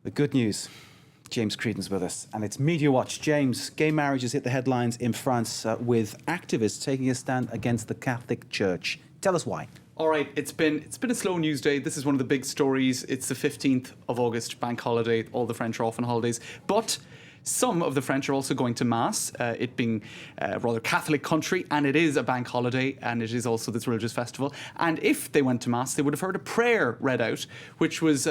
The good news, James Creedon's with us, and it's Media Watch. James, gay marriages hit the headlines in France with activists taking a stand against the Catholic Church. Tell us why. All right, it's been a slow news day. This is one of the big stories. It's the 15th of August, bank holiday. All the French are off on holidays, but some of the French are also going to Mass, it being a rather Catholic country, and it is a bank holiday, and it is also this religious festival. And if they went to Mass, they would have heard a prayer read out, which was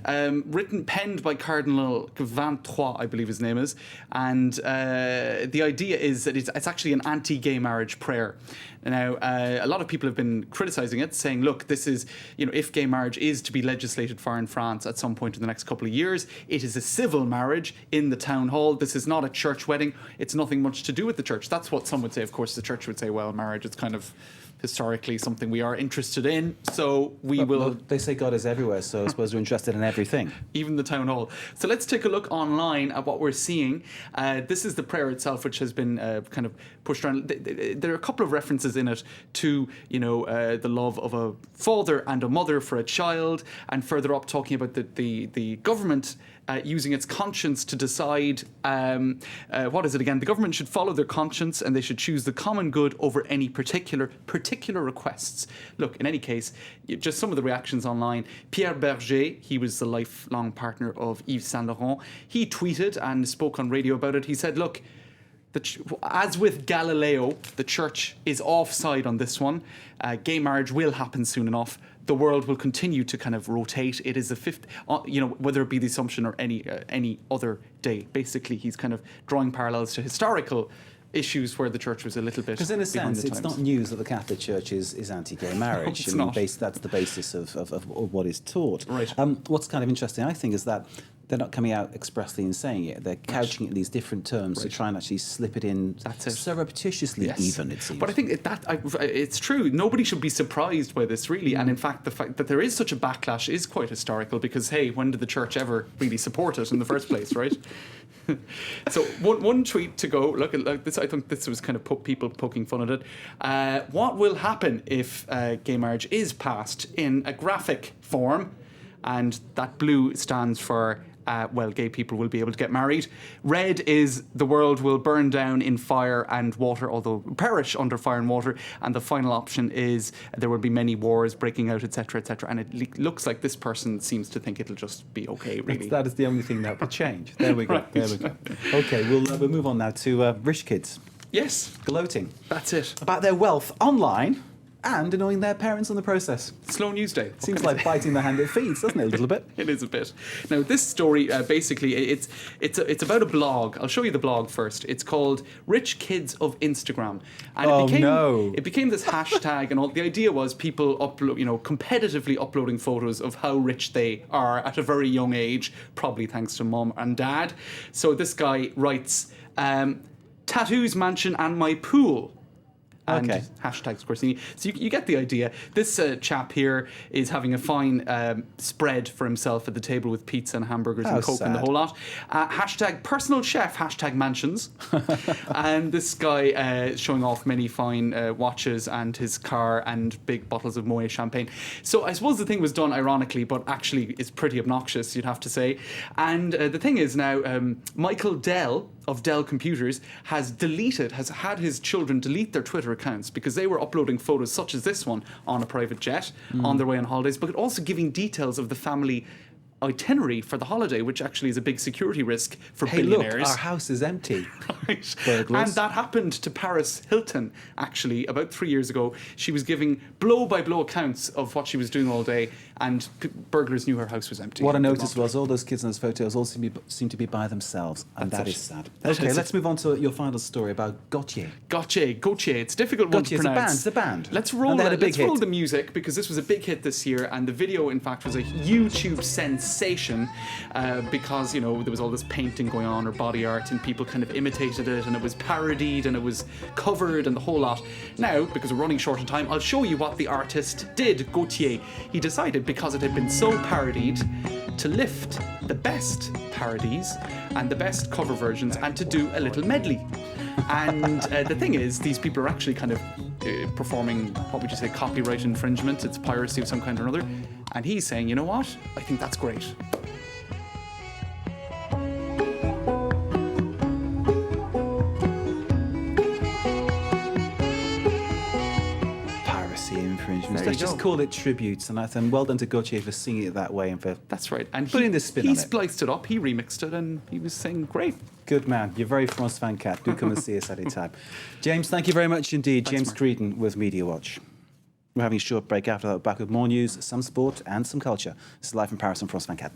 penned by Cardinal Vingt-Trois, I believe his name is. And the idea is that it's actually an anti-gay marriage prayer. Now, a lot of people have been criticising it, saying, look, this is, if gay marriage is to be legislated for in France at some point in the next couple of years, it is a civil marriage in the town hall. This is not a church wedding. It's nothing much to do with the church. That's what some would say. Of course, the church would say, well, marriage is kind of historically something we are interested in, so we will... Well, they say God is everywhere, so I suppose we're interested in everything. Even the town hall. So let's take a look online at what we're seeing. This is the prayer itself, which has been kind of pushed around. There are a couple of references in it to, the love of a father and a mother for a child, and further up talking about the government using its conscience to decide, what is it again? The government should follow their conscience and they should choose the common good over any particular requests. Look, in any case, just some of the reactions online. Pierre Berger, he was the lifelong partner of Yves Saint Laurent, he tweeted and spoke on radio about it. He said, look, as with Galileo, the church is offside on this one. Gay marriage will happen soon enough. The world will continue to kind of rotate. It is the fifth, whether it be the Assumption or any other day. Basically, he's kind of drawing parallels to historical issues where the church was a little bit because in a behind sense the it's times. not news that the Catholic Church is anti-gay marriage. It's not. That's the basis of what is taught. Right. What's kind of interesting, I think, is that they're not coming out expressly and saying it. They're couching it in these different terms to try and actually slip it in surreptitiously, even, it seems. But I think it's true. Nobody should be surprised by this, really. And in fact, the fact that there is such a backlash is quite historical because, hey, when did the church ever really support it in the first place, right? So one tweet to go. Look at this. I think this was kind of people poking fun at it. What will happen if gay marriage is passed in a graphic form? And that blue stands for gay people will be able to get married. Red is the world will burn down in fire and water, although perish under fire and water. And the final option is there will be many wars breaking out, etc., etc. And it looks like this person seems to think it'll just be okay, really. That is the only thing that will change. There we go. Right. There we go. Okay, we'll move on now to rich kids. Yes. Gloating. That's it. About their wealth online and annoying their parents in the process. Slow news day. Seems like biting the hand that feeds, doesn't it, a little bit? It is a bit. Now, this story, basically, it's about a blog. I'll show you the blog first. It's called Rich Kids of Instagram. And it became this hashtag, and all. The idea was people competitively uploading photos of how rich they are at a very young age, probably thanks to mum and dad. So this guy writes, tattoos, mansion, and my pool. And hashtag Scorsini. So you get the idea. This chap here is having a fine spread for himself at the table with pizza and hamburgers and Coke and the whole lot. Hashtag personal chef, hashtag mansions. And this guy showing off many fine watches and his car and big bottles of Moet champagne. So I suppose the thing was done ironically, but actually is pretty obnoxious, you'd have to say. And the thing is now, Michael Dell of Dell Computers has had his children delete their Twitter accounts because they were uploading photos such as this one on a private jet on their way on holidays, but also giving details of the family itinerary for the holiday, which actually is a big security risk for billionaires. Look, our house is empty. Right. And that happened to Paris Hilton, actually, about 3 years ago. She was giving blow-by-blow accounts of what she was doing all day, and burglars knew her house was empty. What I noticed was all those kids in those photos all seem to be by themselves, and that is sad. Okay, let's move on to your final story about Gautier. Gautier. It's a difficult one to pronounce. It's a band. Let's roll the music, because this was a big hit this year, and the video, in fact, was a YouTube sensation because, there was all this painting going on or body art and people kind of imitated it and it was parodied and it was covered and the whole lot. Now, because we're running short on time, I'll show you what the artist did, Gautier. He decided, because it had been so parodied, to lift the best parodies and the best cover versions and to do a little medley. And the thing is, these people are actually kind of performing, what would you say, copyright infringement. It's piracy of some kind or another. And he's saying, you know what? I think that's great. let's just call it tributes. And well done to Gauthier for singing it that way and for That's right. And putting this spin on he it. spliced it up, he remixed it, and he was saying, great. Good man. You're very France Fan Cat. Do come and see us anytime. James, thank you very much indeed. Thanks, James Mark. Creedon with Media Watch. We're having a short break after that. Back with more news, some sport and some culture. This is live from Paris on France Fan Cat.